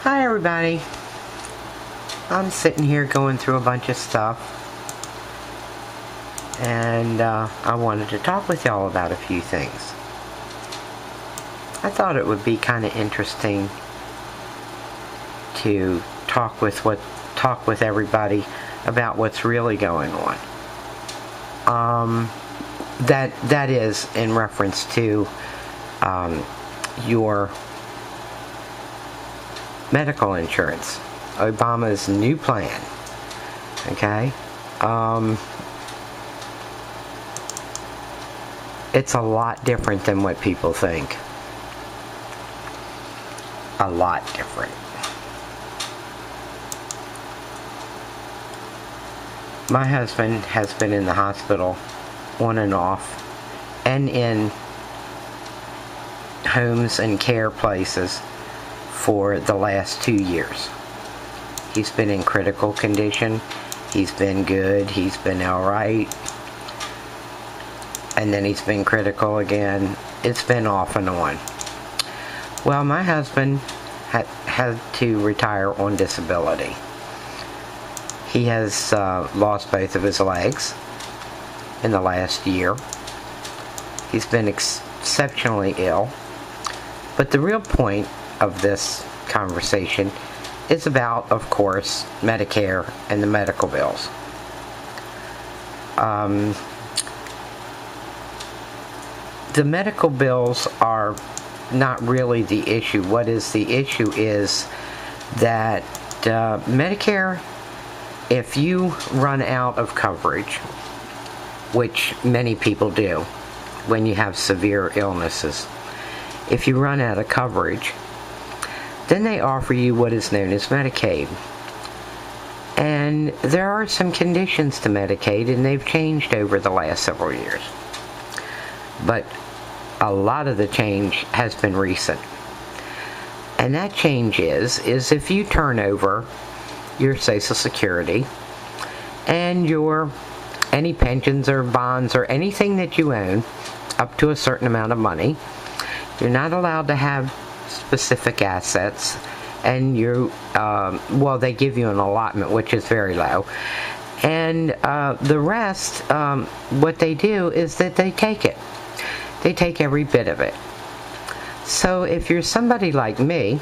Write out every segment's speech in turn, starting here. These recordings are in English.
Hi everybody. I'm sitting here going through a bunch of stuff, and I wanted to talk with y'all about a few things. I thought it would be kind of interesting to talk with everybody about what's really going on. That is in reference to your medical insurance, Obama's new plan. Okay, it's a lot different than what people think. A lot different. My husband has been in the hospital on and off, and in homes and care places for the last 2 years. He's been in critical condition. He's been good. He's been alright. And then he's been critical again. It's been off and on. Well, my husband had to retire on disability. He has lost both of his legs in the last year. He's been exceptionally ill. But the real point of this conversation is about, of course, Medicare and the medical bills. The medical bills are not really the issue. What is the issue is that Medicare, if you run out of coverage, which many people do when you have severe illnesses, if you run out of coverage, then they offer you what is known as Medicaid. And there are some conditions to Medicaid, and they've changed over the last several years. But a lot of the change has been recent. And that change is if you turn over your Social Security and any pensions or bonds or anything that you own up to a certain amount of money, you're not allowed to have specific assets, and they give you an allotment, which is very low, and the rest, what they do is that they take every bit of it. So if you're somebody like me,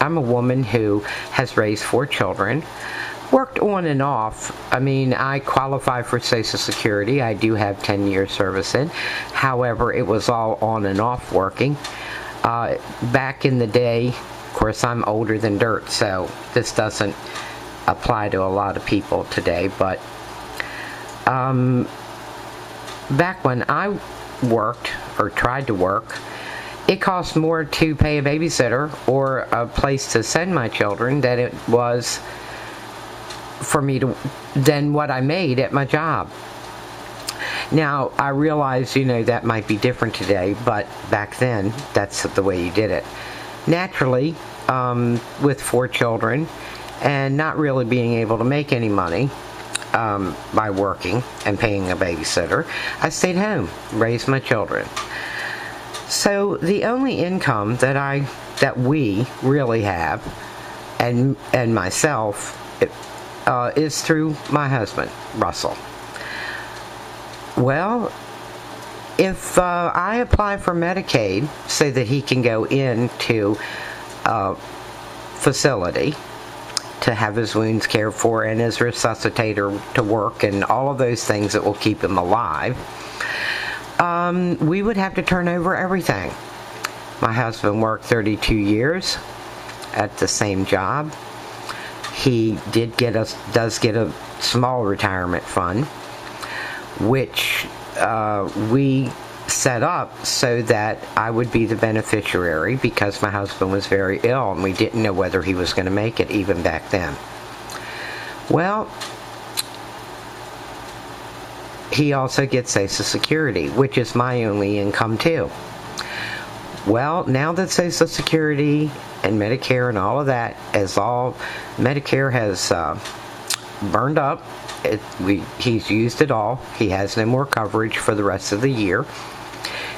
I'm a woman who has raised 4 children, worked on and off. I mean, I qualify for Social Security. I do have 10 years service in. However, it was all on and off working. Back in the day, of course, I'm older than dirt, so this doesn't apply to a lot of people today, but back when I worked, or tried to work, it cost more to pay a babysitter or a place to send my children than it was for me than what I made at my job. Now, I realize, that might be different today, but back then, that's the way you did it. Naturally, with 4 children, and not really being able to make any money by working and paying a babysitter, I stayed home, raised my children. So the only income that we really have, and myself, is through my husband, Russell. Well, if I apply for Medicaid so that he can go into a facility to have his wounds cared for and his resuscitator to work and all of those things that will keep him alive, we would have to turn over everything. My husband worked 32 years at the same job. He does get a small retirement fund, which we set up so that I would be the beneficiary because my husband was very ill and we didn't know whether he was going to make it even back then. Well, he also gets Social Security, which is my only income too. Well, now that Social Security and Medicare and all of that, Medicare has burned up. He's used it all. He has no more coverage for the rest of the year.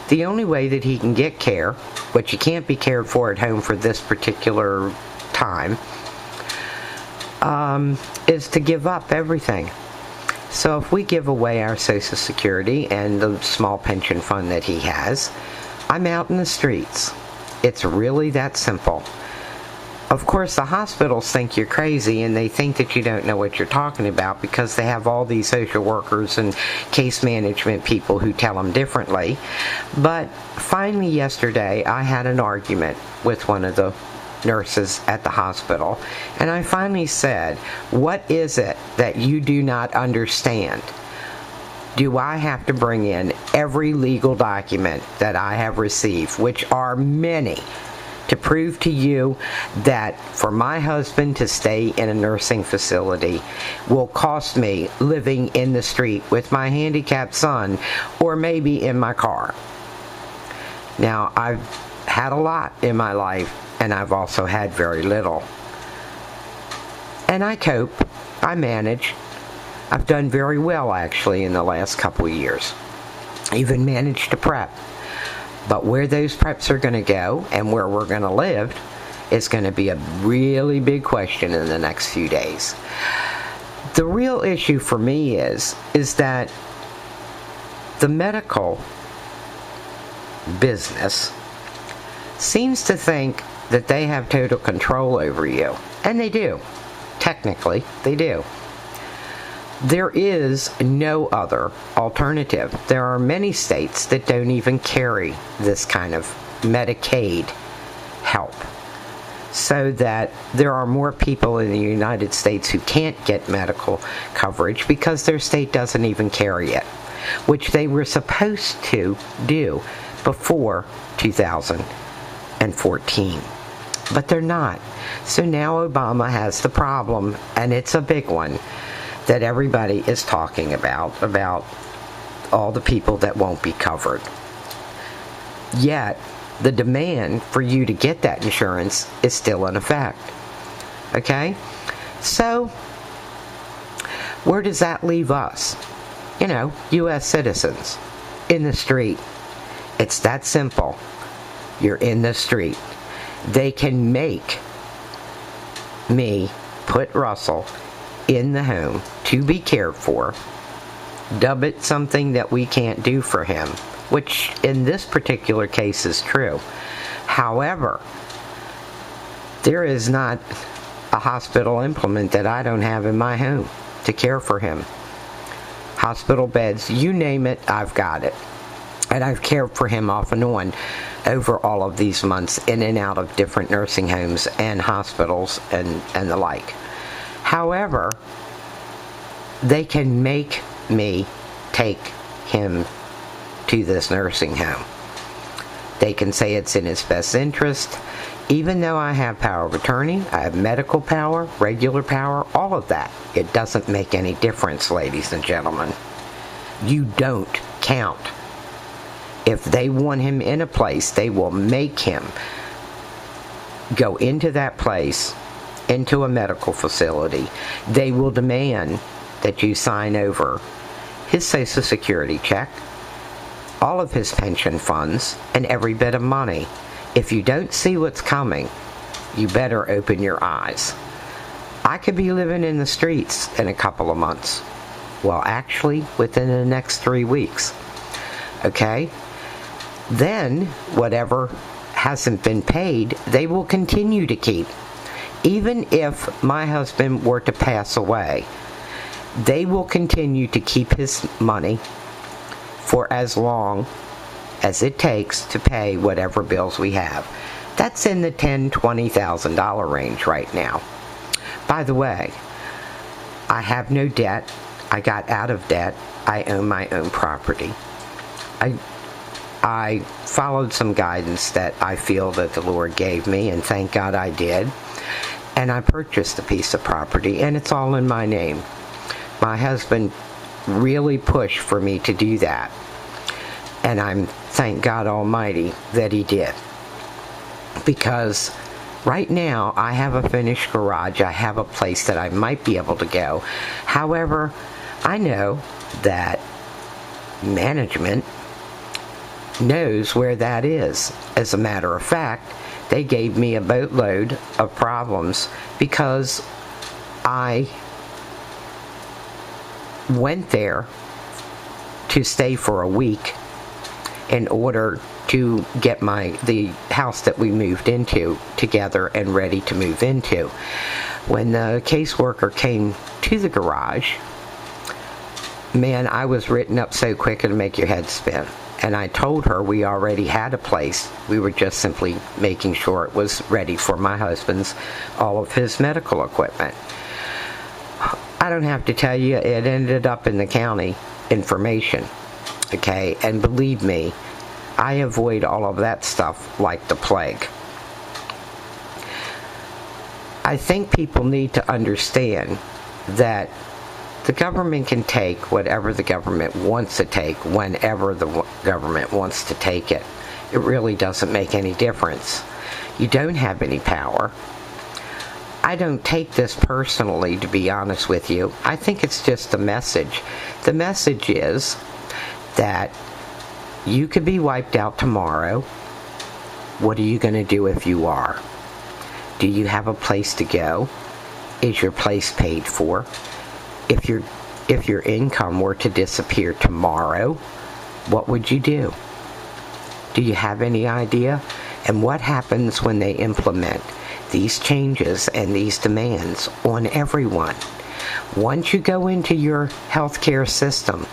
The only way that he can get care, which he can't be cared for at home for this particular time, is to give up everything. So if we give away our Social Security and the small pension fund that he has, I'm out in the streets. It's really that simple. Of course, the hospitals think you're crazy, and they think that you don't know what you're talking about because they have all these social workers and case management people who tell them differently. But finally yesterday, I had an argument with one of the nurses at the hospital, and I finally said, what is it that you do not understand? Do I have to bring in every legal document that I have received, which are many, to prove to you that for my husband to stay in a nursing facility will cost me living in the street with my handicapped son, or maybe in my car? Now, I've had a lot in my life, and I've also had very little. And I cope. I manage. I've done very well, actually, in the last couple of years. Even managed to prep. But where those preps are going to go and where we're going to live is going to be a really big question in the next few days. The real issue for me is that the medical business seems to think that they have total control over you. And they do. Technically, they do. There is no other alternative. There are many states that don't even carry this kind of Medicaid help. So that there are more people in the United States who can't get medical coverage because their state doesn't even carry it, which they were supposed to do before 2014. But they're not. So now Obama has the problem, and it's a big one, that everybody is talking about all the people that won't be covered. Yet, the demand for you to get that insurance is still in effect. Okay? So, where does that leave us? You know, U.S. citizens in the street. It's that simple. You're in the street. They can make me put Russell in the home to be cared for, dub it something that we can't do for him, which in this particular case is true. However, there is not a hospital implement that I don't have in my home to care for him. Hospital beds, you name it, I've got it. And I've cared for him off and on over all of these months in and out of different nursing homes and hospitals and the like. However, they can make me take him to this nursing home. They can say it's in his best interest, even though I have power of attorney, I have medical power, regular power, all of that. It doesn't make any difference, ladies and gentlemen. You don't count. If they want him in a place, they will make him go into that place, into a medical facility. They will demand that you sign over his Social Security check, all of his pension funds, and every bit of money. If you don't see what's coming, you better open your eyes. I could be living in the streets in a couple of months. Well, actually, within the next 3 weeks. Okay? Then, whatever hasn't been paid, they will continue to keep. Even if my husband were to pass away, they will continue to keep his money for as long as it takes to pay whatever bills we have. That's in the $10,000, $20,000 range right now. By the way, I have no debt. I got out of debt. I own my own property. I followed some guidance that I feel that the Lord gave me, and thank God I did. And I purchased a piece of property, and it's all in my name. My husband really pushed for me to do that. And I'm, thank God Almighty, that he did. Because right now, I have a finished garage. I have a place that I might be able to go. However, I know that management knows where that is. As a matter of fact, they gave me a boatload of problems because I went there to stay for a week in order to get the house that we moved into together and ready to move into. When the caseworker came to the garage, man, I was written up so quick it'll make your head spin. And I told her we already had a place. We were just simply making sure it was ready for my husband's, all of his medical equipment. I don't have to tell you, it ended up in the county information, okay? And believe me, I avoid all of that stuff like the plague. I think people need to understand that the government can take whatever the government wants to take whenever the government wants to take it. It really doesn't make any difference. You don't have any power. I don't take this personally, to be honest with you. I think it's just a message. The message is that you could be wiped out tomorrow. What are you going to do if you are? Do you have a place to go? Is your place paid for? If your income were to disappear tomorrow, what would you do? Do you have any idea? And what happens when they implement these changes and these demands on everyone? Once you go into your healthcare system,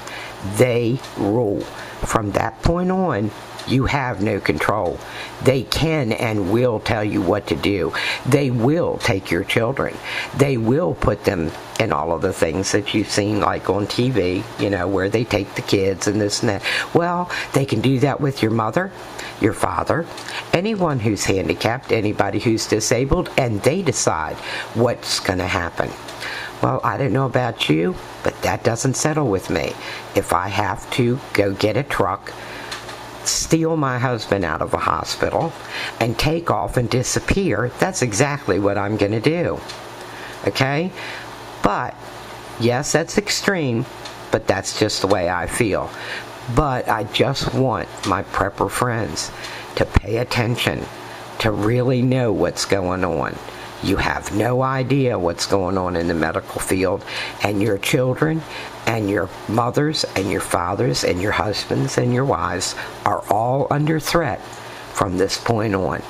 they rule. From that point on, you have no control. They can and will tell you what to do. They will take your children. They will put them in all of the things that you've seen, like on TV, where they take the kids and this and that. Well, they can do that with your mother, your father, anyone who's handicapped, anybody who's disabled, and they decide what's going to happen. Well, I don't know about you, but that doesn't settle with me. If I have to go get a truck, steal my husband out of a hospital, and take off and disappear, that's exactly what I'm going to do. Okay? But, yes, that's extreme, but that's just the way I feel. But I just want my prepper friends to pay attention, to really know what's going on. You have no idea what's going on in the medical field, and your children and your mothers and your fathers and your husbands and your wives are all under threat from this point on.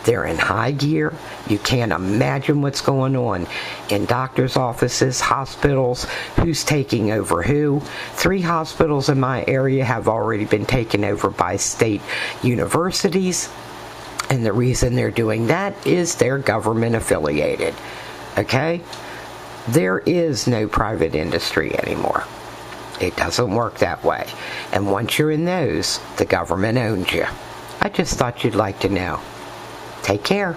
They're in high gear. You can't imagine what's going on in doctors' offices, hospitals, who's taking over who. 3 hospitals in my area have already been taken over by state universities. And the reason they're doing that is they're government affiliated. Okay? There is no private industry anymore. It doesn't work that way. And once you're in those, the government owns you. I just thought you'd like to know. Take care.